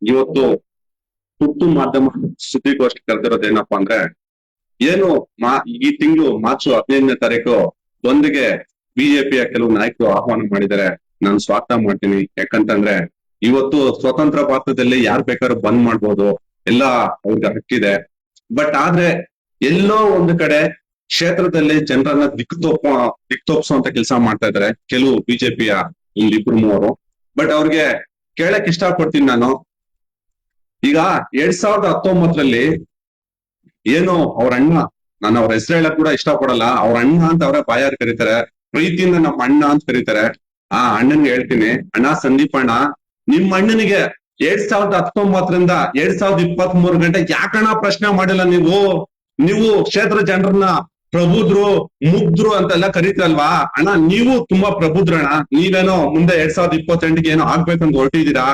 ಇವತ್ತು ಹುಟ್ಟು ಮಾಧ್ಯಮ ಸುದ್ದಿಗೋಷ್ಠಿ ಕರೆದಿರೋದೇನಪ್ಪಾ ಅಂದ್ರೆ ಏನು ಈ ತಿಂಗಳು ಮಾರ್ಚ್ 15ನೇ ತಾರೀಕು ಒಂದಿಗೆ ಬಿಜೆಪಿಯ ಕೆಲವು ನಾಯಕರು ಆಹ್ವಾನ ಮಾಡಿದ್ದಾರೆ. ನಾನು ಸ್ವಾಗತ ಮಾಡ್ತೀನಿ. ಯಾಕಂತಂದ್ರೆ ಇವತ್ತು ಸ್ವತಂತ್ರ ಭಾರತದಲ್ಲಿ ಯಾರ್ ಬೇಕಾದ್ರೂ ಬಂದ್ ಮಾಡ್ಬೋದು, ಎಲ್ಲ ಅವ್ರಿಗೆ ಹಕ್ಕಿದೆ. ಬಟ್ ಆದ್ರೆ ಎಲ್ಲೋ ಒಂದು ಕಡೆ ಕ್ಷೇತ್ರದಲ್ಲಿ ಜನರನ್ನ ದಿಕ್ತೋಪಿಸುವಂತ ಕೆಲಸ ಮಾಡ್ತಾ ಇದ್ದಾರೆ ಕೆಲವು ಬಿಜೆಪಿಯ ಒಂದಿಬ್ರು ಮೂವರು. ಬಟ್ ಅವ್ರಿಗೆ ಕೇಳಕ್ ಇಷ್ಟ ಪಡ್ತೀನಿ ನಾನು. ಈಗ 2019ರಲ್ಲಿ ಏನು ಅವ್ರ ಅಣ್ಣ, ನಾನು ಅವ್ರ ಹೆಸರು ಹೇಳಕ್ ಕೂಡ ಇಷ್ಟ ಪಡಲ್ಲ, ಅವ್ರ ಅಣ್ಣ ಅಂತ ಅವರೇ ಬಾಯಾರ್ ಕರೀತಾರೆ, ಪ್ರೀತಿಯಿಂದ ನಮ್ಮ ಅಣ್ಣ ಅಂತ ಕರೀತಾರೆ. ಆ ಅಣ್ಣನ್ಗೆ ಹೇಳ್ತೀನಿ, ಅಣ್ಣ ಸಂದೀಪ್ ಅಣ್ಣ, ನಿಮ್ ಅಣ್ಣನಿಗೆ 2019ರಿಂದ 2023 ಗಂಟೆ ಯಾಕಣ್ಣ ಪ್ರಶ್ನೆ ಮಾಡಿಲ್ಲ ನೀವು? ನೀವು ಕ್ಷೇತ್ರ ಜನರನ್ನ ಪ್ರಬುದ್ರು ಮುಗ್ದ್ರು ಅಂತೆಲ್ಲ ಕರೀತಲ್ವಾ ಅಣ್ಣ? ನೀವು ತುಂಬಾ ಪ್ರಬುದ್ರಣ್ಣ. ನೀವೇನೋ ಮುಂದೆ 2028ಗೆ ಏನೋ ಆಗ್ಬೇಕಂತ ಹೊರಟಿದ್ದೀರಾ,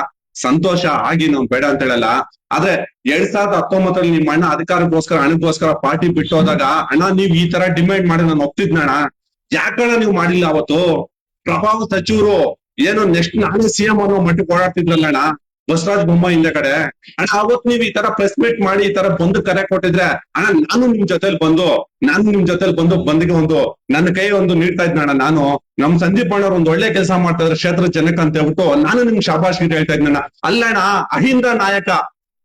ಸಂತೋಷ ಆಗಿ ನಾವು ಬೇಡ ಅಂತ ಹೇಳಲ್ಲ. ಆದ್ರೆ 2019ರಲ್ಲಿ ನಿಮ್ಮ ಅಣ್ಣ ಅಧಿಕಾರಕ್ಕೋಸ್ಕರ ಹಣಕ್ಕೋಸ್ಕರ ಪಾರ್ಟಿ ಬಿಟ್ಟು ಹೋದಾಗ ಅಣ್ಣ ನೀವ್ ಈ ತರ ಡಿಮ್ಯಾಂಡ್ ಮಾಡಿ ನಾನು ಒಪ್ತಿದ್ನಣ್ಣ. ಯಾಕಣ್ಣ ನೀವು ಮಾಡಿಲ್ಲ ಅವತ್ತು? ಪ್ರಭಾವ ಸಚಿವರು ಏನು ನೆಕ್ಸ್ಟ್ ನಾನೇ ಸಿಎಂ ಅನ್ನೋ ಮಟ್ಟಕ್ಕೆ ಓಡಾಡ್ತಿದ್ರಲ್ಲ ಅಣ್ಣ, ಬಸವರಾಜ ಬೊಮ್ಮಾಯಿ ಹಿಂದೆ ಕಡೆ. ಅಣ್ಣ ಅವತ್ ನೀವ್ ಈ ತರ ಪ್ರೆಸ್ ಮೀಟ್ ಮಾಡಿ ಈ ತರ ಬಂದು ಕರೆ ಕೊಟ್ಟಿದ್ರೆ ಅಣ್ಣ ನಾನು ನಿಮ್ ಜೊತೆಲಿ ಬಂದು ಬಂದಿಗೆ ಒಂದು ನನ್ನ ಕೈ ಒಂದು ನೀಡ್ತಾ ಇದ್ನಣ್ಣ. ನಾನು ನಮ್ ಸಂದೀಪ್ ಅಣ್ಣವ್ರು ಒಂದ್ ಒಳ್ಳೆ ಕೆಲಸ ಮಾಡ್ತಾ ಇದ್ರೆ ಕ್ಷೇತ್ರ ಜನಕ್ಕೆ ಅಂತ ಹೇಳ್ಬಿಟ್ಟು ನಾನು ನಿಮ್ ಶಾಬಾಷ್ ಹೇಳ್ತಾ ಇದ್ನಣ್ಣ. ಅಲ್ಲಣ್ಣ ಅಹಿಂದ ನಾಯಕ,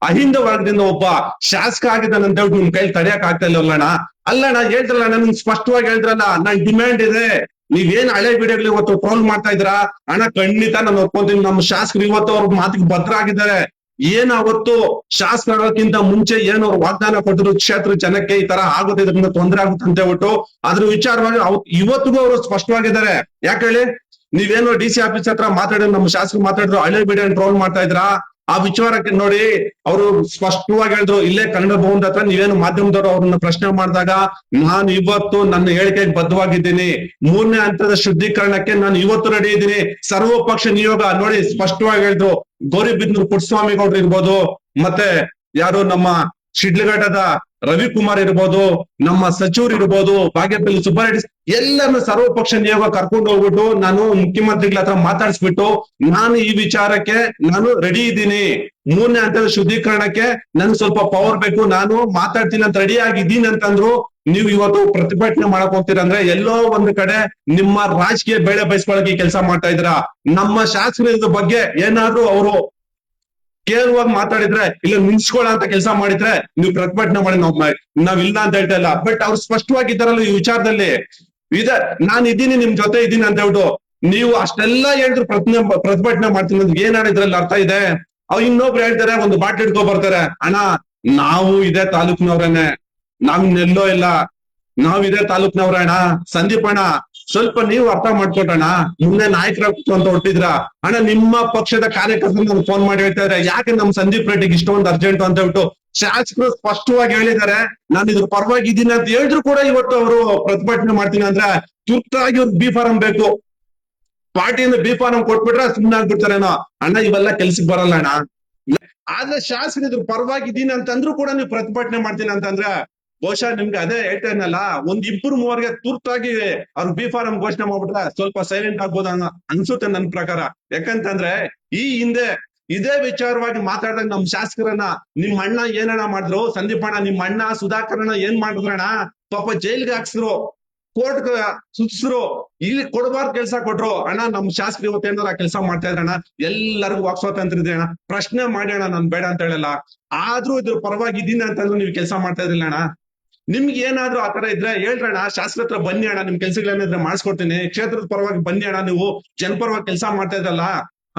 ಅಹಿಂದ ವರ್ಗದಿಂದ ಒಬ್ಬ ಶಾಸಕ ಆಗಿದ್ದಾನೆ ಅಂತ ಹೇಳ್ಬಿಟ್ಟು ನಿಮ್ ಕೈಲಿ ತಡೆಯಕ್ ಆಗ್ತಾ ಇಲ್ಲಲ್ಲಣ್ಣ. ಅಲ್ಲಣ್ಣ ಹೇಳ್ತಿರಲ್ಲ, ನನ್ ಸ್ಪಷ್ಟವಾಗಿ ಹೇಳ್ತಿರಲ್ಲ, ನನ್ ಡಿಮ್ಯಾಂಡ್ ಇದೆ. ನೀವೇನ್ ಹಳೆ ವಿಡಿಯೋಗಳು ಇವತ್ತು ಟ್ರೋಲ್ ಮಾಡ್ತಾ ಇದ್ದೀರಾ ಅಣ್ಣ, ಖಂಡಿತ ನಾನು ಒಪ್ಕೊಂತೀನಿ. ನಮ್ಮ ಶಾಸಕರು ಇವತ್ತು ಅವ್ರ ಮಾತಿಗೆ ಭದ್ರ ಆಗಿದ್ದಾರೆ. ಏನ್ ಅವತ್ತು ಶಾಸಕರೋಕ್ಕಿಂತ ಮುಂಚೆ ಏನು ಅವ್ರು ವಾಗ್ದಾನ ಕೊಟ್ಟಿದ್ರು ಕ್ಷೇತ್ರ ಜನಕ್ಕೆ ಈ ತರ ಆಗುತ್ತೆ, ಇದರಿಂದ ತೊಂದರೆ ಆಗುತ್ತೆ ಅಂತ ಹೇಳ್ಬಿಟ್ಟು ಅದ್ರ ವಿಚಾರವಾಗಿ ಇವತ್ತಿಗೂ ಅವರು ಸ್ಪಷ್ಟವಾಗಿದ್ದಾರೆ. ಯಾಕೆ ಹೇಳಿ? ನೀವೇನೋ ಡಿ ಸಿ ಆಫೀಸ್ ಹತ್ರ ಮಾತಾಡಿದ್ರು, ನಮ್ಮ ಶಾಸಕರು ಮಾತಾಡಿದ್ರು, ಹಳೆ ವಿಡಿಯೋ ಟ್ರೋಲ್ ಮಾಡ್ತಾ ಇದ್ರಾ? ಆ ವಿಚಾರಕ್ಕೆ ನೋಡಿ ಅವರು ಸ್ಪಷ್ಟವಾಗಿ ಹೇಳಿದ್ರು, ಇಲ್ಲೇ ಕನ್ನಡ ಭವನದ ಹತ್ರ ನೀವೇನು ಮಾಧ್ಯಮದವರು ಅವ್ರನ್ನ ಪ್ರಶ್ನೆ ಮಾಡಿದಾಗ ನಾನು ಇವತ್ತು ನನ್ನ ಹೇಳಿಕೆಗೆ ಬದ್ಧವಾಗಿದ್ದೀನಿ. 3ನೇ ಹಂತದ ಶುದ್ಧೀಕರಣಕ್ಕೆ ನಾನು ಇವತ್ತು ರೆಡಿ ಇದ್ದೀನಿ. ಸರ್ವಪಕ್ಷ ನಿಯೋಗ ನೋಡಿ ಸ್ಪಷ್ಟವಾಗಿ ಹೇಳಿದ್ರು. ಗೌರಿಬಿದನೂರು ಪುಟ್ಟಸ್ವಾಮಿ ಗೌಡ್ರು ಇರ್ಬೋದು, ಮತ್ತೆ ಯಾರು ನಮ್ಮ ಶಿಡ್ಲಘಟ್ಟದ ರವಿಕುಮಾರ್ ಇರ್ಬೋದು, ನಮ್ಮ ಸಚಿವರು ಇರ್ಬೋದು, ಬಾಗೇಪಲ್ಲಿ ಸುಬ್ಬಾರೆಡ್ಡಿ, ಎಲ್ಲರನ್ನು ಸರ್ವಪಕ್ಷ ನಿಯೋಗ ಕರ್ಕೊಂಡು ಹೋಗ್ಬಿಟ್ಟು ನಾನು ಮುಖ್ಯಮಂತ್ರಿಗಳ ಹತ್ರ ಮಾತಾಡಿಸ್ಬಿಟ್ಟು ನಾನು ಈ ವಿಚಾರಕ್ಕೆ ನಾನು ರೆಡಿ ಇದ್ದೀನಿ. 3ನೇ ಹಂತದ ಶುದ್ಧೀಕರಣಕ್ಕೆ ನನ್ಗೆ ಸ್ವಲ್ಪ ಪವರ್ ಬೇಕು, ನಾನು ಮಾತಾಡ್ತೀನಿ ಅಂತ ರೆಡಿ ಆಗಿದ್ದೀನಿ ಅಂತಂದ್ರು. ನೀವು ಇವತ್ತು ಪ್ರತಿಭಟನೆ ಮಾಡಕ್ ಹೋಗ್ತೀರಂದ್ರೆ ಎಲ್ಲೋ ಒಂದು ಕಡೆ ನಿಮ್ಮ ರಾಜಕೀಯ ಬೇಳೆ ಬಯಸ್ಕೊಳಕ್ಕೆ ಕೆಲಸ ಮಾಡ್ತಾ ಇದ್ದೀರಾ. ನಮ್ಮ ಶಾಸಕರ ಬಗ್ಗೆ ಏನಾದ್ರೂ ಅವರು ಕೇಳುವಾಗ ಮಾತಾಡಿದ್ರೆ, ಇಲ್ಲ ನಿಲ್ಸ್ಕೊಳ್ಳೋ ಅಂತ ಕೆಲಸ ಮಾಡಿದ್ರೆ ನೀವು ಪ್ರತಿಭಟನೆ ಮಾಡಿ ನಾವ್ ಇಲ್ಲ ಅಂತ ಹೇಳ್ತಾ ಇಲ್ಲ. ಬಟ್ ಅವ್ರು ಸ್ಪಷ್ಟವಾಗಿದ್ದಾರಲ್ಲ ಈ ವಿಚಾರದಲ್ಲಿ, ನಾನ್ ಇದ್ದೀನಿ, ನಿಮ್ ಜೊತೆ ಇದ್ದೀನಿ ಅಂತ ಹೇಳ್ಬಿಟ್ಟು ನೀವು ಅಷ್ಟೆಲ್ಲಾ ಹೇಳಿದ್ರು ಪ್ರತಿಭಟನೆ ಮಾಡ್ತೀನಿ ಅಂದ್ರೆ ಏನ್ ಇದ್ರಲ್ಲಿ ಅರ್ಥ ಇದೆ? ಅವ್ರು ಇನ್ನೊಬ್ರು ಹೇಳ್ತಾರೆ, ಒಂದು ಬಾಟ್ಲಿ ಇಟ್ಕೊ ಬರ್ತಾರೆ, ಅಣ್ಣ ನಾವು ಇದೇ ತಾಲೂಕ್ನವ್ರೇನೆ, ನಾವ್ ಇನ್ನೆಲ್ಲೋ ಇಲ್ಲ, ನಾವ್ ಇದೇ ತಾಲೂಕ್ನವ್ರ ಅಣ್ಣ. ಸಂದೀಪ್ ಅಣ್ಣ ಸ್ವಲ್ಪ ನೀವು ಅರ್ಥ ಮಾಡ್ಕೊಟ್ಟಣ್ಣ, ಮುಂದೆ ನಾಯಕರ ಅಂತ ಹೊಟ್ಟಿದ್ರ ಅಣ್ಣ. ನಿಮ್ಮ ಪಕ್ಷದ ಕಾರ್ಯಕರ್ತರು ನನ್ಗೆ ಫೋನ್ ಮಾಡಿ ಹೇಳ್ತಾ ಇದ್ದಾರೆ, ಯಾಕೆ ನಮ್ ಸಂದೀಪ್ ರೆಡ್ಡಿಗೆ ಇಷ್ಟೊಂದು ಅರ್ಜೆಂಟ್ ಅಂತ ಹೇಳ್ಬಿಟ್ಟು ಶಾಸಕರು ಸ್ಪಷ್ಟವಾಗಿ ಹೇಳಿದ್ದಾರೆ. ನಾನು ಇದ್ರ ಪರವಾಗಿ ಇದ್ದೀನಿ ಅಂತ ಹೇಳಿದ್ರು ಕೂಡ ಇವತ್ತು ಅವರು ಪ್ರತಿಭಟನೆ ಮಾಡ್ತೀನಿ ಅಂದ್ರೆ ತುರ್ತಾಗಿ ಅವ್ರಿಗೆ ಬಿ ಫಾರಂ ಬೇಕು. ಪಾರ್ಟಿಯಿಂದ ಬಿ ಫಾರಂ ಕೊಟ್ಬಿಟ್ರೆ ಸುಮ್ಮನೆ ಆಗ್ಬಿಡ್ತಾರೇನೋ ಅಣ್ಣ. ಇವೆಲ್ಲ ಕೆಲ್ಸಕ್ಕೆ ಬರಲ್ಲ ಅಣ್ಣ. ಆದ್ರೆ ಶಾಸಕರು ಇದ್ರ ಪರವಾಗಿ ಇದ್ದೀನಿ ಅಂತಂದ್ರು ಕೂಡ ನೀವು ಪ್ರತಿಭಟನೆ ಮಾಡ್ತೀನಿ ಅಂತಂದ್ರೆ ಬಹುಶಃ ನಿಮ್ಗೆ ಅದೇ ಹೇಳ್ತೇನಲ್ಲ, ಒಂದ್ ಇಬ್ಬರು ಮೂವರ್ಗೆ ತುರ್ತಾಗಿ ಅವ್ರ ಬಿ ಫಾರಂ ಘೋಷಣೆ ಮಾಡ್ಬಿಟ್ರೆ ಸ್ವಲ್ಪ ಸೈಲೆಂಟ್ ಆಗ್ಬೋದು ಅನ್ಸುತ್ತೆ ನನ್ ಪ್ರಕಾರ. ಯಾಕಂತಂದ್ರೆ ಈ ಹಿಂದೆ ಇದೇ ವಿಚಾರವಾಗಿ ಮಾತಾಡಿದಾಗ ನಮ್ ಶಾಸಕರನ್ನ ನಿಮ್ ಅಣ್ಣ ಏನಣ್ಣ ಮಾಡಿದ್ರು, ಸಂದೀಪ್ ಅಣ್ಣ ನಿಮ್ ಅಣ್ಣ ಸುಧಾಕರಣ್ಣ ಏನ್ ಮಾಡಿದ್ರಣ್ಣ, ಪಾಪ ಜೈಲ್ಗೆ ಹಾಕ್ಸಿದ್ರು, ಕೋರ್ಟ್ ಸುತ್ಸಿದ್ರು, ಇಲ್ಲಿ ಕೊಡಬಾರ್ದು ಕೆಲ್ಸ ಕೊಟ್ರು ಅಣ್ಣ. ನಮ್ ಶಾಸಕರು ಇವತ್ತೇನಾರ ಕೆಲಸ ಮಾಡ್ತಾ ಇದ್ರಣ್ಣ, ಎಲ್ಲರಿಗೂ ವಾಕ್ ಸ್ವಾತಂತ್ರ್ಯ ಇದೆ ಅಣ್ಣ, ಪ್ರಶ್ನೆ ಮಾಡಿ ಅಣ್ಣ, ನಾನ್ ಬೇಡ ಅಂತ ಹೇಳಲ್ಲ. ಆದ್ರೂ ಇದ್ರ ಪರವಾಗಿ ಇದೀನಿ ಅಂತಂದ್ರು ನೀವು ಕೆಲಸ ಮಾಡ್ತಾ ಇದ್ರಿಲ್ಲ ಅಣ್ಣ. ನಿಮ್ಗೆ ಏನಾದ್ರು ಆತರ ಇದ್ರೆ ಹೇಳ್ರಣ್ಣ, ಶಾಸಕರ ಹತ್ರ ಬನ್ನಿ ಅಣ್ಣ, ನಿಮ್ ಕೆಲ್ಸಗಳೇನಿದ್ರೆ ಮಾಡಿಸ್ಕೊಡ್ತೀನಿ, ಕ್ಷೇತ್ರದ ಪರವಾಗಿ ಬನ್ನಿ ಅಣ್ಣ, ನೀವು ಜನಪರವಾಗಿ ಕೆಲಸ ಮಾಡ್ತಾ ಇದ್ರಲ್ಲ,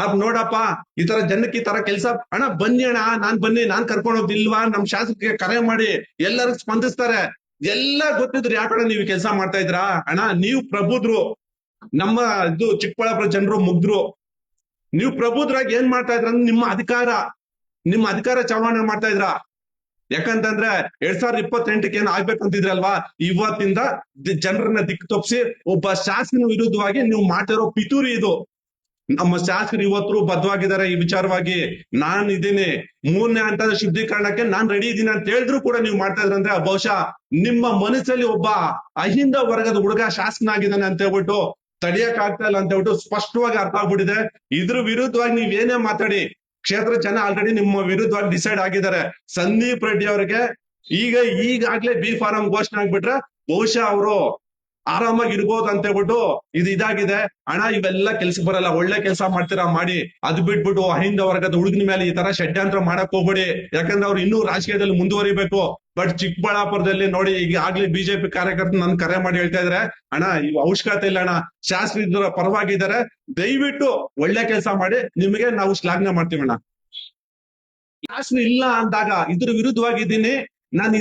ಅದ್ ನೋಡಪ್ಪ ಈ ತರ ಜನಕ್ಕೆ ಈ ತರ ಕೆಲಸ ಅಣ್ಣ, ಬನ್ನಿ ಅಣ್ಣ, ನಾನ್ ಕರ್ಕೊಂಡು ಹೋಗ್ತಿಲ್ವಾ? ನಮ್ ಶಾಸಕರಿಗೆ ಕರೆ ಮಾಡಿ ಎಲ್ಲರಿಗೂ ಸ್ಪಂದಿಸ್ತಾರೆ. ಎಲ್ಲ ಗೊತ್ತಿದ್ರು ಯಾಕಣ್ಣ ನೀವು ಕೆಲಸ ಮಾಡ್ತಾ ಇದ್ರಾ ಅಣ್ಣ? ನೀವು ಪ್ರಬುದ್ರು, ನಮ್ಮ ಇದು ಚಿಕ್ಕಬಳ್ಳಾಪುರ ಜನರು ಮುಗ್ದ್ರು. ನೀವು ಪ್ರಬುದ್ರಾಗಿ ಏನ್ ಮಾಡ್ತಾ ಇದ್ರ ಅಂದ್ರೆ ನಿಮ್ಮ ಅಧಿಕಾರ ಚಲಾವಣೆ ಮಾಡ್ತಾ ಇದ್ರ. ಯಾಕಂತಂದ್ರೆ 2028ಕ್ಕೆ ಏನ್ ಆಗ್ಬೇಕಂತಿದ್ರಲ್ವಾ, ಇವತ್ತಿಂದ ಜನರನ್ನ ದಿಕ್ಕು ತಪ್ಪಿಸಿ ಒಬ್ಬ ಶಾಸಕನ ವಿರುದ್ಧವಾಗಿ ನೀವು ಮಾಡ್ತಿರೋ ಪಿತೂರಿ ಇದು. ನಮ್ಮ ಶಾಸಕರು ಇವತ್ತು ಬದ್ಧವಾಗಿದ್ದಾರೆ ಈ ವಿಚಾರವಾಗಿ. ನಾನ್ ಇದ್ದೀನಿ 3ನೇ ಹಂತದ ಶುದ್ಧೀಕರಣಕ್ಕೆ ನಾನ್ ರೆಡಿ ಇದ್ದೀನಿ ಅಂತ ಹೇಳಿದ್ರು ಕೂಡ ನೀವು ಮಾಡ್ತಾ ಇದ್ರಂದ್ರೆ ಬಹುಶಃ ನಿಮ್ಮ ಮನಸ್ಸಲ್ಲಿ ಒಬ್ಬ ಅಹಿಂದ ವರ್ಗದ ಹುಡುಗ ಶಾಸಕನಾಗಿದ್ದಾನೆ ಅಂತ ಹೇಳ್ಬಿಟ್ಟು ತಡಿಯಕ್ ಆಗ್ತಾ ಇಲ್ಲ ಅಂತ ಹೇಳ್ಬಿಟ್ಟು ಸ್ಪಷ್ಟವಾಗಿ ಅರ್ಥ ಆಗ್ಬಿಟ್ಟಿದೆ. ಇದ್ರ ವಿರುದ್ಧವಾಗಿ ನೀವ್ ಏನೇ ಮಾತಾಡಿ ಕ್ಷೇತ್ರ ಜನ ಆಲ್ರೆಡಿ ನಿಮ್ಮ ವಿರುದ್ಧವಾಗಿ ಡಿಸೈಡ್ ಆಗಿದ್ದಾರೆ. ಸಂದೀಪ್ ರೆಡ್ಡಿ ಅವರಿಗೆ ಈಗಾಗ್ಲೇ ಬಿ ಫಾರಂ ಘೋಷಣೆ ಆಗ್ಬಿಟ್ರೆ ಬಹುಶಃ ಅವರು ಆರಾಮಾಗಿ ಇರ್ಬೋದು ಅಂತ ಹೇಳ್ಬಿಟ್ಟು ಇದಾಗಿದೆ. ಹಣ ಇವೆಲ್ಲ ಕೆಲ್ಸಕ್ಕೆ ಬರಲ್ಲ, ಒಳ್ಳೆ ಕೆಲಸ ಮಾಡ್ತೀರಾ ಮಾಡಿ, ಅದು ಬಿಟ್ಬಿಟ್ಟು ಅಹಿಂದ ವರ್ಗದ ಹುಡುಗನ ಮೇಲೆ ಈ ತರ ಷಡ್ಯಂತ್ರ ಮಾಡಕ್ ಹೋಗ್ಬೇಡಿ. ಯಾಕಂದ್ರೆ ಅವ್ರು ಇನ್ನೂ ರಾಜಕೀಯದಲ್ಲಿ ಮುಂದುವರಿಬೇಕು. ಬಟ್ ಚಿಕ್ಕಬಳ್ಳಾಪುರದಲ್ಲಿ ನೋಡಿ, ಈಗ ಆಗ್ಲಿ ಬಿಜೆಪಿ ಕಾರ್ಯಕರ್ತರು ನನ್ ಕರೆ ಮಾಡಿ ಹೇಳ್ತಾ ಇದ್ರೆ, ಅಣ್ಣ ಇವ್ ಅವಶ್ಯಕತೆ ಇಲ್ಲ ಅಣ್ಣ, ಶಾಸಕರ ಪರವಾಗಿದ್ದಾರೆ, ದಯವಿಟ್ಟು ಒಳ್ಳೆ ಕೆಲಸ ಮಾಡಿ, ನಿಮಗೆ ನಾವು ಶ್ಲಾಘನೆ ಮಾಡ್ತೀವಿ ಅಣ್ಣ. ಶಾಸನ ಇಲ್ಲ ಅಂದಾಗ ಇದ್ರ ವಿರುದ್ಧವಾಗಿದ್ದೀನಿ ನಾನು,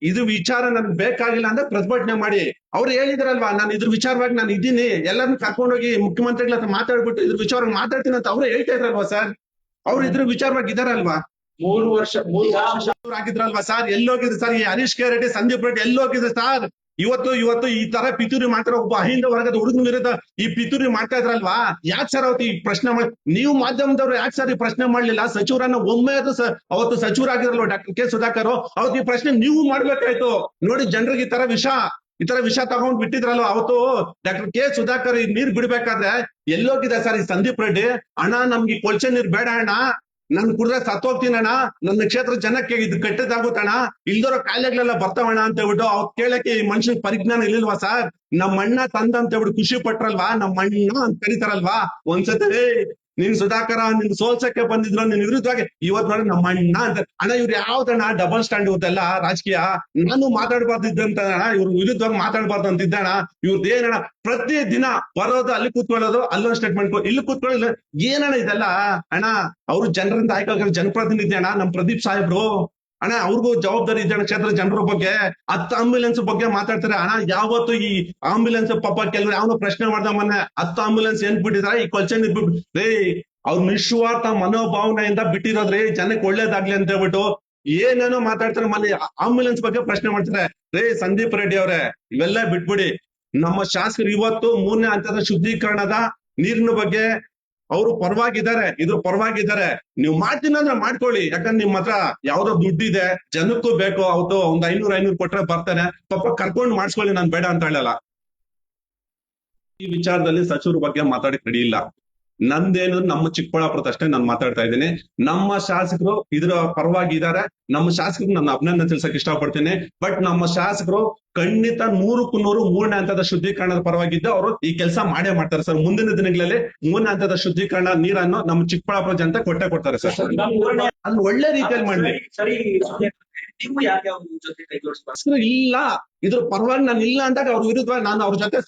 ಇದು ವಿಚಾರ ನನ್ಗೆ ಬೇಕಾಗಿಲ್ಲ ಅಂದ್ರೆ ಪ್ರತಿಭಟನೆ ಮಾಡಿ. ಅವ್ರು ಹೇಳಿದ್ರಲ್ವಾ, ನಾನು ಇದ್ರ ವಿಚಾರವಾಗಿ ನಾನು ಇದ್ದೀನಿ, ಎಲ್ಲರನ್ನು ಕರ್ಕೊಂಡೋಗಿ ಮುಖ್ಯಮಂತ್ರಿಗಳ ಹತ್ರ ಮಾತಾಡ್ಬಿಟ್ಟು ಇದ್ರ ವಿಚಾರವಾಗಿ ಮಾತಾಡ್ತೀನಿ ಅಂತ ಅವ್ರು ಹೇಳ್ತಾ ಇದ್ರಲ್ವಾ ಸರ್. ಅವ್ರು ಇದ್ರ ವಿಚಾರವಾಗಿ ಇದಾರಲ್ವಾ, 3 ವರ್ಷ ಆಗಿದ್ರಲ್ವಾ ಸರ್. ಎಲ್ಲೋಗಿದ್ರು ಸರ್ ಈ ಹರೀಶ್ ಕೆ ರೆಡ್ಡಿ, ಸಂದೀಪ್ ರೆಡ್ಡಿ ಎಲ್ಲೋಗಿದ್ರು ಸರ್? ಇವತ್ತು ಈ ತರ ಪಿತೂರಿ ಮಾಡ್ತಾರ, ಒಬ್ಬ ಅಹಿಂದ ವರ್ಗದ ಹುಡುಗನ ವಿರುದ್ಧ ಈ ಪಿತೂರಿ ಮಾಡ್ತಾ ಇದ್ರಲ್ವಾ. ಯಾಕೆ ಸರ್ ಅವತ್ತು ಈ ಪ್ರಶ್ನೆ ನೀವು ಮಾಧ್ಯಮದವ್ರು ಯಾಕೆ ಸರ್ ಈ ಪ್ರಶ್ನೆ ಮಾಡ್ಲಿಲ್ಲ? ಸಚಿವರನ್ನ ಒಮ್ಮೆ ಅವತ್ತು ಸಚಿವರಾಗಿದ್ರಲ್ವ ಡಾಕ್ಟರ್ ಕೆ ಸುಧಾಕರ್, ಅವತ್ತು ಈ ಪ್ರಶ್ನೆ ನೀವು ಮಾಡ್ಬೇಕಾಯ್ತು. ನೋಡಿ, ಜನರಿಗೆ ಈ ತರ ವಿಷ ತಗೊಂಡ್ ಬಿಟ್ಟಿದ್ರಲ್ವ ಅವತ್ತು ಡಾಕ್ಟರ್ ಕೆ ಸುಧಾಕರ್ ಈ ನೀರ್ ಬಿಡ್ಬೇಕಾದ್ರೆ. ಎಲ್ಲೋಗಿದೆ ಸರ್ ಈ ಸಂದೀಪ್ ರೆಡ್ಡಿ? ಅಣ್ಣ ನಮ್ಗೆ ಕೊಳ್ಚೆ ನೀರ್ ಬೇಡ ಅಣ್ಣ, ನನ್ ಕುಡ್ರೆ ಸತ್ತೋಗ್ತೀನಣ್ಣ, ನನ್ನ ಕ್ಷೇತ್ರ ಜನಕ್ಕೆ ಇದು ಕೆಟ್ಟದಾಗುತ್ತಣ್ಣ, ಇಲ್ದಿರೋ ಕಾಯಿಲೆಗಳೆಲ್ಲ ಬರ್ತಾವಣ್ಣ ಅಂತ ಹೇಳ್ಬಿಟ್ಟು ಅವ್ರು ಕೇಳಕ್ಕೆ ಈ ಮನುಷ್ಯನ್ ಪರಿಜ್ಞಾನ ಇರ್ಲಿಲ್ವಾ ಸರ್? ನಮ್ಮ ಅಣ್ಣ ತಂದ ಅಂತ ಹೇಳ್ಬಿಟ್ಟು ಖುಷಿ ಪಟ್ರಲ್ವಾ, ನಮ್ಮ ಅಣ್ಣ ಅಂತ ಕರೀತಾರಲ್ವಾ. ಒಂದ್ಸತಿ ನೀನ್ ಸುಧಾಕರ ನಿನ್ ಸೋಲ್ಸಕ್ಕೆ ಬಂದಿದ್ರು, ನಿನ್ ವಿರುದ್ಧವಾಗಿ ಇವತ್ ನೋಡಿ ನಮ್ಮ ಅಣ್ಣ ಅಂತ. ಅಣ್ಣ ಇವ್ರು ಯಾವ್ದಣ್ಣ ಡಬಲ್ ಸ್ಟ್ಯಾಂಡ್ ಇವತ್ತೆಲ್ಲ ರಾಜಕೀಯ? ನಾನು ಮಾತಾಡ್ಬಾರ್ದಿದ್ದಂತ ಇವ್ರ ವಿರುದ್ಧವಾಗಿ ಮಾತಾಡ್ಬಾರ್ದು ಅಂತಿದ್ದಣ್ಣ. ಇವ್ರದ್ದು ಏನಣ್ಣ, ಪ್ರತಿ ದಿನ ಬರೋದು, ಅಲ್ಲಿ ಕೂತ್ಕೊಳ್ಳೋದು, ಅಲ್ಲೊಂದು ಸ್ಟೇಟ್ಮೆಂಟ್, ಇಲ್ಲಿ ಕೂತ್ಕೊಳ್ಳೋದು, ಏನಣ್ಣ ಇದೆಲ್ಲ ಅಣ್ಣ? ಅವ್ರು ಜನರಿಂದ ಆಯ್ಕೆ ಜನಪ್ರತಿನಿಧಿ ಅಣ್ಣ, ನಮ್ ಪ್ರದೀಪ್ ಸಾಹೇಬ್ರು ಅಣ್ಣ, ಅವ್ರಿಗೂ ಜವಾಬ್ದಾರಿ ಇದೆ ಅಣ್ಣ ಕ್ಷೇತ್ರದ ಜನರ ಬಗ್ಗೆ. 10 ಆಂಬ್ಯುಲೆನ್ಸ್ ಬಗ್ಗೆ ಮಾತಾಡ್ತಾರೆ ಅಣ್ಣ. ಯಾವತ್ತು ಈ ಆಂಬ್ಯುಲೆನ್ಸ್ ಪಾಪ ಕೆಲವರು ಯಾವನು ಪ್ರಶ್ನೆ ಮಾಡ್ದ ಮೊನ್ನೆ, 10 ಆಂಬ್ಯುಲೆನ್ಸ್ ಏನ್ ಬಿಟ್ಟಿದಾರೆ ಈ ಕೊಲ್ಚೆ ರೇ, ಅವ್ರ ನಿಸ್ವಾರ್ಥ ಮನೋಭಾವನೆಯಿಂದ ಬಿಟ್ಟಿರೋದ್ರಿ, ಜನಕ್ಕೆ ಒಳ್ಳೇದಾಗ್ಲಿ ಅಂತ ಹೇಳ್ಬಿಟ್ಟು ಏನೇನೋ ಮಾತಾಡ್ತಾರೆ. ಮೊನ್ನೆ ಆಂಬ್ಯುಲೆನ್ಸ್ ಬಗ್ಗೆ ಪ್ರಶ್ನೆ ಮಾಡ್ತಾರೆ. ರೇ ಸಂದೀಪ್ ರೆಡ್ಡಿ ಅವರೇ, ಇವೆಲ್ಲ ಬಿಟ್ಬಿಡಿ. ನಮ್ಮ ಶಾಸಕರು ಇವತ್ತು 3ನೇ ಹಂತದ ಶುದ್ಧೀಕರಣದ ನೀರಿನ ಬಗ್ಗೆ ಅವರು ಪರವಾಗಿದ್ದಾರೆ, ಇದ್ರ ಪರವಾಗಿದ್ದಾರೆ. ನೀವು ಮಾಡ್ತೀನಿ ಅಂದ್ರೆ ಮಾಡ್ಕೊಳ್ಳಿ, ಯಾಕಂದ್ರೆ ನಿಮ್ ಹತ್ರ ಯಾವ್ದೋ ದುಡ್ಡಿದೆ, ಜನಕ್ಕೂ ಬೇಕು. ಅವತ್ತು ಒಂದ್ 500 ಕೊಟ್ರೆ ಬರ್ತಾನೆ, ಪಾಪ ಕರ್ಕೊಂಡು ಮಾಡ್ಸ್ಕೊಳ್ಳಿ, ನಾನ್ ಬೇಡ ಅಂತ ಹೇಳಲ್ಲ. ಈ ವಿಚಾರದಲ್ಲಿ ಸಚಿವರ ಬಗ್ಗೆ ಮಾತಾಡಕ್ ರೆಡಿ ಇಲ್ಲ. ನಂದೇನು ನಮ್ಮ ಚಿಕ್ಕಬಳ್ಳಾಪುರದ ಅಷ್ಟೇ ನಾನು ಮಾತಾಡ್ತಾ ಇದ್ದೀನಿ. ನಮ್ಮ ಶಾಸಕರು ಇದ್ರ ಪರವಾಗಿದ್ದಾರೆ. ನಮ್ಮ ಶಾಸಕರು ನನ್ನ ಅಭಿನಂದನೆ ತಿಳಿಸಕ್ ಇಷ್ಟಪಡ್ತೀನಿ. ಬಟ್ ನಮ್ಮ ಶಾಸಕರು ಖಂಡಿತ 100ಕ್ಕೂ 100 3ನೇ ಹಂತದ ಶುದ್ಧೀಕರಣದ ಪರವಾಗಿದ್ದು ಅವರು ಈ ಕೆಲಸ ಮಾಡೇ ಮಾಡ್ತಾರೆ ಸರ್. ಮುಂದಿನ ದಿನಗಳಲ್ಲಿ 3ನೇ ಹಂತದ ಶುದ್ಧೀಕರಣ ನೀರನ್ನು ನಮ್ಮ ಚಿಕ್ಕಬಳ್ಳಾಪುರ ಜನತೆ ಕೊಟ್ಟೆ ಕೊಡ್ತಾರೆ ಸರ್. ಅಲ್ಲಿ ಒಳ್ಳೆ ರೀತಿಯಲ್ಲಿ ಮಾಡ್ಲಿ. ನೀವು ಯಾಕೆ ಅವ್ರ ಜೊತೆ ಕೈ ಜೋಡಿಸ್ಬಾರ್ದು? ಇಲ್ಲ, ಇದ್ರ ಪರವಾಗಿ ನಾನು ಇಲ್ಲ ಅಂದಾಗ ಅವ್ರ ವಿರುದ್ಧ ನಾನು ಅವ್ರ ಜೊತೆ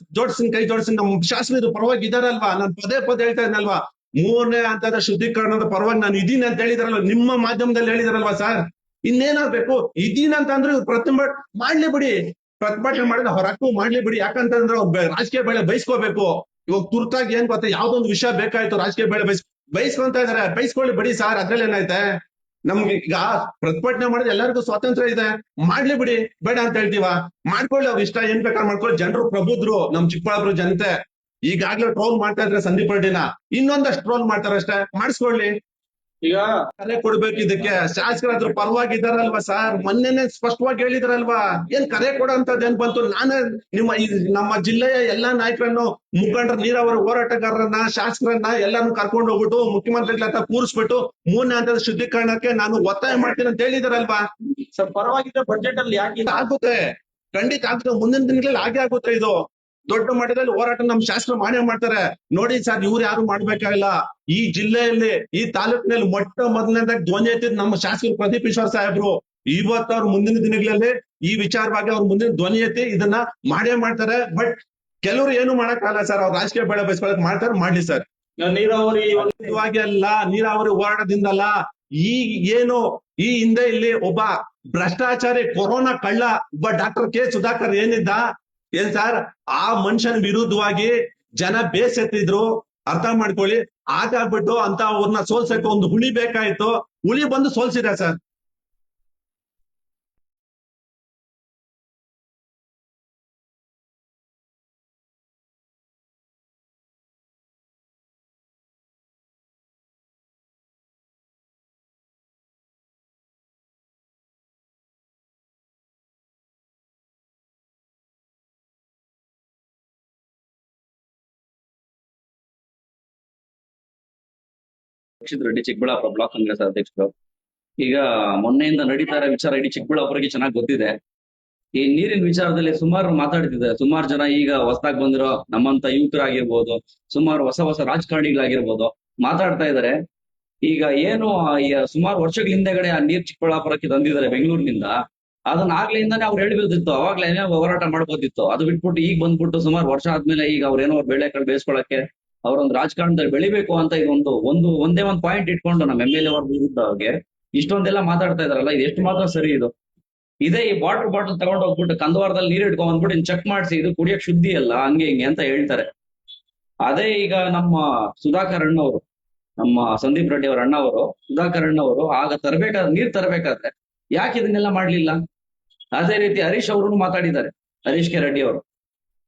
ಕೈ ಜೋಡಿಸ್ತೀನಿ. ನಮ್ಮ ಶಾಸಕರು ಇದ್ರ ಪರವಾಗಿ ಇದಾರಲ್ವಾ, ನಾನು ಪದೇ ಹೇಳ್ತಾ ಇದ್ನಲ್ವಾ, 3ನೇ ಹಂತದ ಶುದ್ಧೀಕರಣದ ಪರವಾಗಿ ನಾನು ಇದೀನಿ ಅಂತ ಹೇಳಿದಾರಲ್ವಾ, ನಿಮ್ಮ ಮಾಧ್ಯಮದಲ್ಲಿ ಹೇಳಿದಾರಲ್ವಾ ಸರ್. ಇನ್ನೇನಾಗ್ಬೇಕು? ಇದೀನಂತ ಅಂದ್ರೆ ಪ್ರತಿಭಟನೆ ಮಾಡ್ಲಿ ಬಿಡಿ, ಪ್ರತಿಭಟನೆ ಮಾಡಿದ್ರೆ ಅವ್ರ ಹಕ್ಕು ಮಾಡ್ಲಿ ಬಿಡಿ. ಯಾಕಂತಂದ್ರೆ ಅವ್ರು ರಾಜಕೀಯ ಬೆಳೆ ಬಯಸ್ಕೋಬೇಕು. ಇವಾಗ ತುರ್ತಾಗಿ ಏನ್ ಗೊತ್ತಾ, ಯಾವ್ದೊಂದು ವಿಷಯ ಬೇಕಾಯ್ತು, ರಾಜಕೀಯ ಬೆಳೆ ಬಯಸ್ಕೊಂತ ಇದಾರೆ, ಬಯಸ್ಕೊಳ್ಳಿ ಬಿಡಿ ಸರ್, ಅದ್ರಲ್ಲಿ ಏನೈತೆ? ನಮ್ಗೆ ಈಗ ಪ್ರತಿಭಟನೆ ಮಾಡಿದ್ರೆ ಎಲ್ಲರಿಗೂ ಸ್ವಾತಂತ್ರ್ಯ ಇದೆ, ಮಾಡ್ಲಿ ಬಿಡಿ, ಬೇಡ ಅಂತ ಹೇಳ್ತೀವ? ಮಾಡ್ಕೊಳ್ಳಿ, ಅವ್ರ ಇಷ್ಟ ಏನ್ ಬೇಕಾದ್ರೆ ಮಾಡ್ಕೊಳ್ಳಿ. ಜನರು ಪ್ರಬುದ್ರು, ನಮ್ ಚಿಕ್ಕಬಳ್ಳಾಪುರ ಜನತೆ. ಈಗಾಗ್ಲೇ ಟ್ರೋಲ್ ಮಾಡ್ತಾ ಇದ್ರೆ ಸಂದೀಪ್ ರೆಡ್ಡಿನ, ಇನ್ನೊಂದಷ್ಟು ಟ್ರೋಲ್ ಮಾಡ್ತಾರೆ ಅಷ್ಟೇ, ಮಾಡಿಸ್ಕೊಳ್ಳಿ. ಈಗ ಕರೆ ಕೊಡ್ಬೇಕು ಇದಕ್ಕೆ. ಶಾಸಕರಾದ್ರೂ ಪರವಾಗಿದ್ದಾರಲ್ವಾ ಸರ್? ಮೊನ್ನೆನೆ ಸ್ಪಷ್ಟವಾಗಿ ಹೇಳಿದ್ರಲ್ವಾ, ಏನ್ ಕರೆ ಕೊಡೋಂಥದ್ದು ಏನ್ ಬಂತು? ನಾನೇ ನಮ್ಮ ಜಿಲ್ಲೆಯ ಎಲ್ಲಾ ನಾಯಕರನ್ನು, ಮುಖಂಡರ, ನೀರಾವರಿ ಹೋರಾಟಗಾರರನ್ನ, ಶಾಸಕರನ್ನ ಎಲ್ಲಾನು ಕರ್ಕೊಂಡು ಹೋಗ್ಬಿಟ್ಟು ಮುಖ್ಯಮಂತ್ರಿಗಳ ಹತ್ರ ಕೂರಿಸ್ಬಿಟ್ಟು 3ನೇ ಹಂತದ ಶುದ್ಧೀಕರಣಕ್ಕೆ ನಾನು ಒತ್ತಾಯ ಮಾಡ್ತೀನಿ ಅಂತ ಹೇಳಿದಾರಲ್ವಾ. ಸರ್ ಪರವಾಗಿದ್ದ ಬಜೆಟ್ ಅಲ್ಲಿ ಯಾಕೆ ಆಗುತ್ತೆ, ಖಂಡಿತ ಆಗುತ್ತೆ. ಮುಂದಿನ ದಿನಗಳಲ್ಲಿ ಹಾಗೆ ಆಗುತ್ತೆ. ಇದು ದೊಡ್ಡ ಮಟ್ಟದಲ್ಲಿ ಹೋರಾಟ ನಮ್ಮ ಶಾಸಕರು ಮಾಡೇ ಮಾಡ್ತಾರೆ. ನೋಡಿ ಸರ್, ಇವ್ರು ಯಾರು ಮಾಡ್ಬೇಕಾಗಿಲ್ಲ. ಈ ಜಿಲ್ಲೆಯಲ್ಲಿ, ಈ ತಾಲೂಕಿನಲ್ಲಿ ಮೊದಲನೇದಾಗಿ ಧ್ವನಿ ಎತ್ತಿದ್ ನಮ್ಮ ಶಾಸಕರು ಪ್ರದೀಪ್ ಈಶ್ವರ್ ಸಾಹೇಬ್ರು. ಇವತ್ತು ಅವ್ರು ಮುಂದಿನ ದಿನಗಳಲ್ಲಿ ಈ ವಿಚಾರವಾಗಿ ಅವ್ರ ಮುಂದಿನ ಧ್ವನಿ ಎತ್ತಿ ಇದನ್ನ ಮಾಡೇ ಮಾಡ್ತಾರೆ. ಬಟ್ ಕೆಲವರು ಏನು ಮಾಡಕ್ಕಾಗಲ್ಲ ಸರ್, ಅವ್ರ ರಾಜಕೀಯ ಬೆಳೆ ಬಯಸ್ಕೊಳಕ್ ಮಾಡ್ತಾರೆ, ಮಾಡ್ಲಿ ಸರ್. ನೀರಾವರಿ ಅಲ್ಲ, ನೀರಾವರಿ ಹೋರಾಟದಿಂದಲ್ಲ. ಏನು ಈ ಹಿಂದೆ ಇಲ್ಲಿ ಒಬ್ಬ ಭ್ರಷ್ಟಾಚಾರಿ, ಕೊರೋನಾ ಕಳ್ಳ, ಒಬ್ಬ ಡಾಕ್ಟರ್ ಕೆ ಸುಧಾಕರ್ ಏನಿದ್ದ, ಏನ್ ಸರ್, ಆ ಮನುಷ್ಯನ ವಿರುದ್ಧವಾಗಿ ಜನ ಬೇಸೆತ್ತಿದ್ರು. ಅರ್ಥ ಮಾಡ್ಕೊಳ್ಳಿ. ಹಾಗಾಗ್ಬಿಟ್ಟು ಅಂತ ಅವ್ರನ್ನ ಸೋಲ್ಸಕ್ಕೆ ಒಂದು ಹುಳಿ ಬೇಕಾಯ್ತು, ಹುಳಿ ಬಂದು ಸೋಲ್ಸಿದೆ ಸರ್. ರಕ್ಷಿತ್ ರೆಡ್ಡಿ ಚಿಕ್ಕಬಳ್ಳಾಪುರ ಬ್ಲಾಕ್ ಕಾಂಗ್ರೆಸ್ ಅಧ್ಯಕ್ಷರು. ಈಗ ಮೊನ್ನೆಯಿಂದ ನಡೀತಾ ಇರೋ ವಿಚಾರ ಇಡೀ ಚಿಕ್ಕಬಳ್ಳಾಪುರಕ್ಕೆ ಚೆನ್ನಾಗಿ ಗೊತ್ತಿದೆ. ಈ ನೀರಿನ ವಿಚಾರದಲ್ಲಿ ಸುಮಾರು ಮಾತಾಡ್ತಿದ್ದಾರೆ. ಸುಮಾರು ಜನ ಈಗ ಹೊಸದಾಗಿ ಬಂದಿರೋ ನಮ್ಮಂತ ಯುವಕರಾಗಿರ್ಬೋದು, ಸುಮಾರು ಹೊಸ ರಾಜಕಾರಣಿಗಳಾಗಿರ್ಬೋದು ಮಾತಾಡ್ತಾ ಇದ್ದಾರೆ. ಈಗ ಏನು ಸುಮಾರು ವರ್ಷಗಳ ಹಿಂದೆಗಡೆ ಆ ನೀರ್ ಚಿಕ್ಕಬಳ್ಳಾಪುರಕ್ಕೆ ತಂದಿದ್ದಾರೆ ಬೆಂಗಳೂರಿನಿಂದ. ಅದನ್ನ ಆಗ್ಲಿಂದಾನೇ ಅವ್ರು ಹೇಳ್ಬೋದಿತ್ತು, ಅವಾಗ್ಲೇನೇ ಹೋರಾಟ ಮಾಡ್ಬೋದಿತ್ತು. ಅದು ಬಿಟ್ಬಿಟ್ಟು ಈಗ ಬಂದ್ಬಿಟ್ಟು ಸುಮಾರು ವರ್ಷ ಆದ್ಮೇಲೆ ಈಗ ಅವ್ರ ಬೆಳೆಗಳು ಬೇಯಿಸ್ಕೊಳಕ್ಕೆ ಅವ್ರೊಂದು ರಾಜಕಾರಣದಲ್ಲಿ ಬೆಳಿಬೇಕು ಅಂತ ಇದೊಂದು ಒಂದೇ ಒಂದು ಪಾಯಿಂಟ್ ಇಟ್ಕೊಂಡು ನಮ್ಮ MLA ಅವ್ರ ವಿರುದ್ಧವಾಗಿ ಇಷ್ಟೊಂದೆಲ್ಲ ಮಾತಾಡ್ತಾ ಇದಾರಲ್ಲ, ಇದು ಎಷ್ಟು ಮಾತ್ರ ಸರಿ ಇದು? ಇದೇ ಈ ವಾಟರ್ ಬಾಟಲ್ ತಗೊಂಡ್ ಹೋಗ್ಬಿಟ್ಟು ಕಂದವಾರದಲ್ಲಿ ನೀರ್ ಇಟ್ಕೊಂಡ್ ಬಂದ್ಬಿಟ್ಟು ಚೆಕ್ ಮಾಡಿಸಿ ಇದು ಕುಡಿಯಕ್ ಶುದ್ಧಿ ಅಲ್ಲ ಹಂಗೆ ಹಿಂಗೆ ಅಂತ ಹೇಳ್ತಾರೆ. ಅದೇ ಈಗ ನಮ್ಮ ಸುಧಾಕರ್ ಅಣ್ಣವರು, ನಮ್ಮ ಸಂದೀಪ್ ರೆಡ್ಡಿ ಅವರ ಅಣ್ಣವರು, ಸುಧಾಕರ್ ಅಣ್ಣವರು ಆಗ ನೀರ್ ತರಬೇಕಾದ್ರೆ ಯಾಕೆ ಇದನ್ನೆಲ್ಲ ಮಾಡ್ಲಿಲ್ಲ? ಅದೇ ರೀತಿ ಹರೀಶ್ ಅವರು ಮಾತಾಡಿದ್ದಾರೆ, ಹರೀಶ್ ಕೆ ರೆಡ್ಡಿ ಅವರು.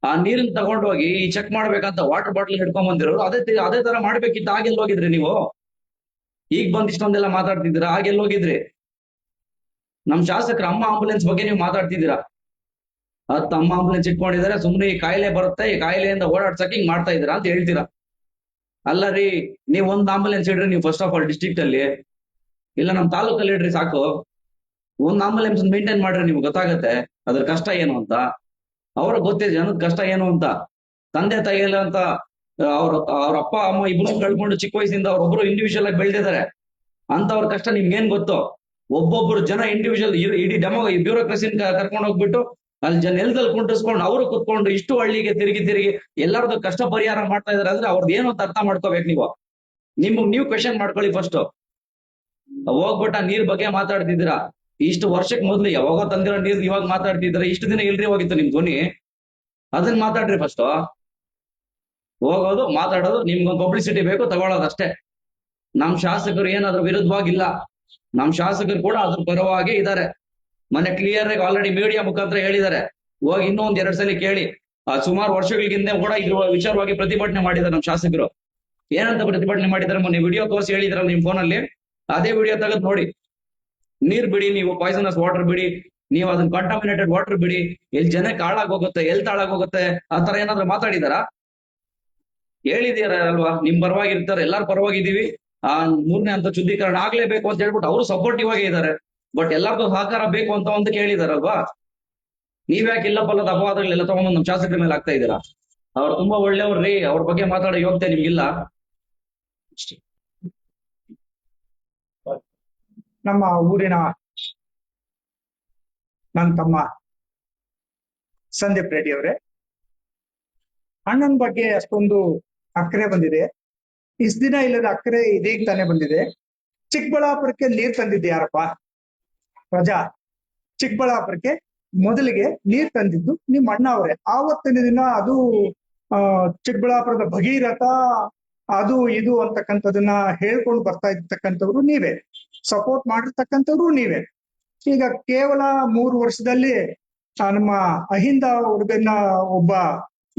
ಆ ನೀರನ್ನ ತಗೊಂಡೋಗಿ ಈ ಚೆಕ್ ಮಾಡ್ಬೇಕಂತ ವಾಟರ್ ಬಾಟಲ್ ಹಿಡ್ಕೊಂಡ್ ಬಂದಿರೋರು ಅದೇ ತರ ಮಾಡ್ಬೇಕಿತ್ತು. ಆಗೆಲ್ಲ ಹೋಗಿದ್ರಿ ನೀವು? ಈಗ ಬಂದ್ ಇಷ್ಟೊಂದೆಲ್ಲ ಮಾತಾಡ್ತಿದ್ದೀರಾ, ಆಗೆಲ್ಲ ಹೋಗಿದ್ರಿ? ನಮ್ ಶಾಸಕರ ಅಮ್ಮ ಆಂಬುಲೆನ್ಸ್ ಬಗ್ಗೆ ನೀವು ಮಾತಾಡ್ತಿದ್ದೀರಾ. ಅಮ್ಮ ಆಂಬುಲೆನ್ಸ್ ಇಟ್ಕೊಂಡಿದ್ದಾರೆ, ಸುಮ್ನೆ ಈ ಕಾಯಿಲೆ ಬರುತ್ತೆ, ಈ ಕಾಯಿಲೆಯಿಂದ ಓಡಾಡ್ಸಕ್ ಹಿಂಗ್ ಮಾಡ್ತಾ ಇದ್ದೀರಾ ಅಂತ ಹೇಳ್ತೀರಾ. ಅಲ್ಲ ರೀ, ನೀವ್ ಒಂದ್ ಆಂಬುಲೆನ್ಸ್ ಇಡ್ರಿ ನೀವು ಫಸ್ಟ್ ಆಫ್ ಆಲ್ ಡಿಸ್ಟ್ರಿಕ್ಟ್ ಅಲ್ಲಿ, ಇಲ್ಲ ನಮ್ ತಾಲೂಕಲ್ಲಿ ಇಡ್ರಿ ಸಾಕು. ಒಂದ್ ಆಂಬುಲೆನ್ಸ್ ಮೇಂಟೈನ್ ಮಾಡ್ರಿ, ನಿಮ್ಗೆ ಗೊತ್ತಾಗತ್ತೆ ಅದ್ರ ಕಷ್ಟ ಏನು ಅಂತ. ಅವ್ರಿಗೆ ಗೊತ್ತಿದೆ ಜನದ ಕಷ್ಟ ಏನು ಅಂತ. ತಂದೆ ತಾಯಿ ಎಲ್ಲ ಅಂತ ಅವ್ರ ಅಪ್ಪ ಅಮ್ಮ ಇಬ್ರು ಕಳ್ಕೊಂಡು ಚಿಕ್ಕ ವಯಸ್ಸಿಂದ ಅವ್ರೊಬ್ರು ಇಂಡಿವಿಜುವಲ್ ಆಗಿ ಬೆಳೆದಿದ್ದಾರೆ. ಅಂತವ್ರ ಕಷ್ಟ ನಿಮ್ಗೇನ್ ಗೊತ್ತು? ಒಬ್ಬೊಬ್ರು ಜನ ಇಂಡಿವಿಜುವಲ್ ಇಡೀ ಬ್ಯೂರೋಕ್ರಸಿನ ಕರ್ಕೊಂಡು ಹೋಗ್ಬಿಟ್ಟು ಅಲ್ಲಿ ನೆಲದಲ್ಲಿ ಕುಂಟಿಸ್ಕೊಂಡು ಅವರು ಕುತ್ಕೊಂಡು ಇಷ್ಟು ಹಳ್ಳಿಗೆ ತಿರುಗಿ ಎಲ್ಲರದ್ದು ಕಷ್ಟ ಪರಿಹಾರ ಮಾಡ್ತಾ ಇದಾರೆ ಅಂದ್ರೆ ಅವ್ರದ್ದು ಏನು ಅಂತ ಅರ್ಥ ಮಾಡ್ಕೋಬೇಕು ನೀವು. ನೀವು ಕ್ವೆಶನ್ ಮಾಡ್ಕೊಳ್ಳಿ ಫಸ್ಟ್. ಹೋಗ್ಬಿಟ್ಟ ನೀರ್ ಬಗ್ಗೆ ಮಾತಾಡ್ತಿದ್ದೀರಾ. ಇಷ್ಟು ವರ್ಷಕ್ಕೆ ಮೊದ್ಲು ಯಾವಾಗ ತಂದಿರೋ ನೀರ್ ಇವಾಗ ಮಾತಾಡ್ತಿದ್ರೆ ಇಷ್ಟು ದಿನ ಇಲ್ರಿ ಹೋಗಿತ್ತು ನಿಮ್ ಧ್ವನಿ? ಅದನ್ನ ಮಾತಾಡ್ರಿ ಫಸ್ಟ್. ಹೋಗೋದು ಮಾತಾಡೋದು, ನಿಮ್ಗೊಂದು ಪಬ್ಲಿಸಿಟಿ ಬೇಕು ತಗೊಳ್ಳೋದಷ್ಟೇ. ನಮ್ ಶಾಸಕರು ಏನಾದ್ರೂ ವಿರುದ್ಧವಾಗಿಲ್ಲ, ನಮ್ ಶಾಸಕರು ಕೂಡ ಅದ್ರ ಪರವಾಗಿ ಇದ್ದಾರೆ. ಮೊನ್ನೆ ಕ್ಲಿಯರ್ ಆಗಿ ಆಲ್ರೆಡಿ ಮೀಡಿಯಾ ಮುಖಾಂತರ ಹೇಳಿದ್ದಾರೆ. ಹೋಗಿ ಇನ್ನೊಂದ್ 2 ಸಲ ಕೇಳಿ. ಸುಮಾರು ವರ್ಷಗಳಿಗಿಂತ ಕೂಡ ಇದ್ರ ವಿಚಾರವಾಗಿ ಪ್ರತಿಭಟನೆ ಮಾಡಿದ್ದಾರೆ ನಮ್ ಶಾಸಕರು. ಏನಂತ ಪ್ರತಿಭಟನೆ ಮಾಡಿದ್ದಾರೆ ಮೊನ್ನೆ ವಿಡಿಯೋ ತೋರಿಸಿ ಹೇಳಿದ್ರಲ್ಲ ನಿಮ್ ಫೋನಲ್ಲಿ, ಅದೇ ವಿಡಿಯೋ ತೆಗೆದು ನೋಡಿ. ನೀರ್ ಬಿಡಿ, ನೀವು ಪಾಯ್ಸನಸ್ ವಾಟರ್ ಬಿಡಿ, ನೀವು ಅದನ್ನ ಕಂಟಾಮಿನೇಟೆಡ್ ವಾಟರ್ ಬಿಡಿ, ಎಲ್ಲಿ ಜನಕ್ಕೆ ಹಾಳಾಗೋಗುತ್ತೆ, ಎಲ್ತ್ ಹಾಳಾಗೋಗುತ್ತೆ, ಆ ತರ ಏನಾದ್ರು ಮಾತಾಡಿದಾರ? ಹೇಳಿದೀರ ಅಲ್ವಾ? ನಿಮ್ ಪರವಾಗಿ ಇರ್ತಾರೆ, ಎಲ್ಲಾರ ಪರವಾಗಿದ್ದೀವಿ, ಆ 3ನೇ ಹಂತ ಶುದ್ಧೀಕರಣ ಆಗ್ಲೇಬೇಕು ಅಂತ ಹೇಳ್ಬಿಟ್ಟು ಅವರು ಸಪೋರ್ಟಿವ್ ಆಗಿ ಇದ್ದಾರೆ. ಬಟ್ ಎಲ್ಲರಿಗೂ ಸಹಕಾರ ಬೇಕು ಅಂತ ಒಂದು ಕೇಳಿದಾರಲ್ವಾ? ನೀವ್ಯಾಕೆ ಇಲ್ಲ ಪಲ್ಲದ ಅಪವಾದಗಳೆಲ್ಲ ತಗೊಂಡು ನಮ್ ಶಾಸಕರ ಮೇಲೆ ಆಗ್ತಾ ಇದ್ದೀರಾ? ಅವ್ರು ತುಂಬಾ ಒಳ್ಳೆಯವ್ರಿ, ಅವ್ರ ಬಗ್ಗೆ ಮಾತಾಡೋ ಯೋಗ್ಯತೆ ನಿಮ್ಗಿಲ್ಲ. ನಮ್ಮ ಊರಿನ ನನ್ನ ತಮ್ಮ ಸಂದೀಪ್ ರೆಡ್ಡಿ ಅವರೇ, ಅಣ್ಣನ ಬಗ್ಗೆ ಅಷ್ಟೊಂದು ಅಕ್ಕರೆ ಬಂದಿದೆ. ಇಷ್ಟ ದಿನ ಇಲ್ಲದ ಅಕ್ಕರೆ ಇದೀಗ ತಾನೇ ಬಂದಿದೆ. ಚಿಕ್ಕಬಳ್ಳಾಪುರಕ್ಕೆ ನೀರ್ ತಂದಿದ್ದು ಯಾರಪ್ಪ? ಪ್ರಜಾ. ಚಿಕ್ಕಬಳ್ಳಾಪುರಕ್ಕೆ ಮೊದಲಿಗೆ ನೀರ್ ತಂದಿದ್ದು ನಿಮ್ಮ ಅಣ್ಣ ಅವರೇ. ಆವತ್ತಿನ ದಿನ ಅದು ಚಿಕ್ಕಬಳ್ಳಾಪುರದ ಭಗೀರಥ ಅದು ಇದು ಅಂತಕ್ಕಂಥದನ್ನ ಹೇಳ್ಕೊಂಡು ಬರ್ತಾ ಇರ್ತಕ್ಕಂಥವ್ರು ನೀವೇ, ಸಪೋರ್ಟ್ ಮಾಡಿರ್ತಕ್ಕಂಥವ್ರು ನೀವೇ. ಈಗ ಕೇವಲ 3 ವರ್ಷದಲ್ಲಿ ನಮ್ಮ ಅಹಿಂದ ಹುಡುಗನ ಒಬ್ಬ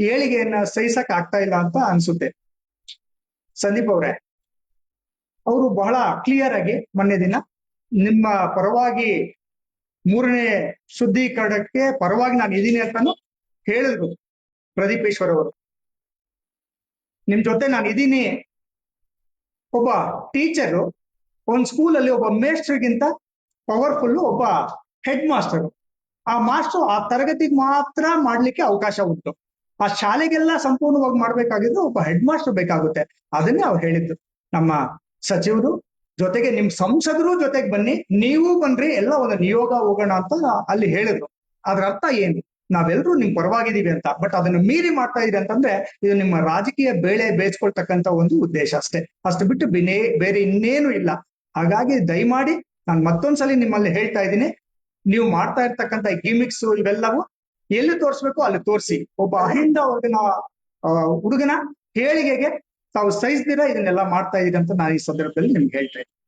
ಏಳಿಗೆಯನ್ನ ಸಹಿಸಕ್ ಆಗ್ತಾ ಇಲ್ಲ ಅಂತ ಅನ್ಸುತ್ತೆ. ಸಂದೀಪ್ ಅವರೇ, ಅವರು ಬಹಳ ಕ್ಲಿಯರ್ ಆಗಿ ಮೊನ್ನೆ ದಿನ ನಿಮ್ಮ ಪರವಾಗಿ 3ನೇ ಶುದ್ಧೀಕರಣಕ್ಕೆ ಪರವಾಗಿ ನಾನು ಇದೀನಿ ಅಂತಾನು ಹೇಳಿದ್ರು ಪ್ರದೀಪೇಶ್ವರ್ ಅವರು. ನಿಮ್ ಜೊತೆ ನಾನು ಇದೀನಿ. ಒಬ್ಬ ಟೀಚರು ಒಂದ್ ಸ್ಕೂಲಲ್ಲಿ ಒಬ್ಬ ಮೇಸ್ಟರ್ಗಿಂತ ಪವರ್ಫುಲ್ ಒಬ್ಬ ಹೆಡ್ ಮಾಸ್ಟರ್. ಆ ಮಾಸ್ಟರ್ ಆ ತರಗತಿಗೆ ಮಾತ್ರ ಮಾಡ್ಲಿಕ್ಕೆ ಅವಕಾಶ ಉಂಟು. ಆ ಶಾಲೆಗೆಲ್ಲ ಸಂಪೂರ್ಣವಾಗಿ ಮಾಡ್ಬೇಕಾಗಿದ್ರು ಒಬ್ಬ ಹೆಡ್ ಮಾಸ್ಟರ್ ಬೇಕಾಗುತ್ತೆ. ಅದನ್ನೇ ಅವ್ರು ಹೇಳಿದ್ರು. ನಮ್ಮ ಸಚಿವರು ಜೊತೆಗೆ ನಿಮ್ ಸಂಸದರು ಜೊತೆಗೆ ಬನ್ನಿ, ನೀವು ಬನ್ರಿ, ಎಲ್ಲ ಒಂದು ನಿಯೋಗ ಹೋಗೋಣ ಅಂತ ಅಲ್ಲಿ ಹೇಳಿದ್ರು. ಅದ್ರ ಅರ್ಥ ಏನು? ನಾವೆಲ್ಲರೂ ನಿಮ್ ಪರವಾಗಿದ್ದೀವಿ ಅಂತ. ಬಟ್ ಅದನ್ನ ಮೀರಿ ಮಾಡ್ತಾ ಇದೀರಿ ಅಂತಂದ್ರೆ ಇದು ನಿಮ್ಮ ರಾಜಕೀಯ ಬೇಳೆ ಬೇಯಿಸ್ಕೊಳ್ತಕ್ಕಂತ ಒಂದು ಉದ್ದೇಶ ಅಷ್ಟೇ. ಅಷ್ಟು ಬಿಟ್ಟು ಬೇರೆ ಇನ್ನೇನು ಇಲ್ಲ. ಹಾಗಾಗಿ ದಯಮಾಡಿ ನಾನು ಮತ್ತೊಂದ್ಸಲಿ ನಿಮ್ಮಲ್ಲಿ ಹೇಳ್ತಾ ಇದ್ದೀನಿ, ನೀವು ಮಾಡ್ತಾ ಇರ್ತಕ್ಕಂಥ ಗಿಮಿಕ್ಸ್ ಇವೆಲ್ಲವೂ ಎಲ್ಲಿ ತೋರಿಸ್ಬೇಕು ಅಲ್ಲಿ ತೋರಿಸಿ. ಒಬ್ಬ ಅಹಿಂದ ವರ್ಗನ ಹುಡುಗನ ಹೇಳಿಕೆಗೆ ತಾವು ಸಹಿಸ್ದಿರ ಇದನ್ನೆಲ್ಲ ಮಾಡ್ತಾ ಇದೀರಿ ಅಂತ ನಾನು ಈ ಸಂದರ್ಭದಲ್ಲಿ ನಿಮ್ಗೆ ಹೇಳ್ತಾ ಇದ್ದೀನಿ.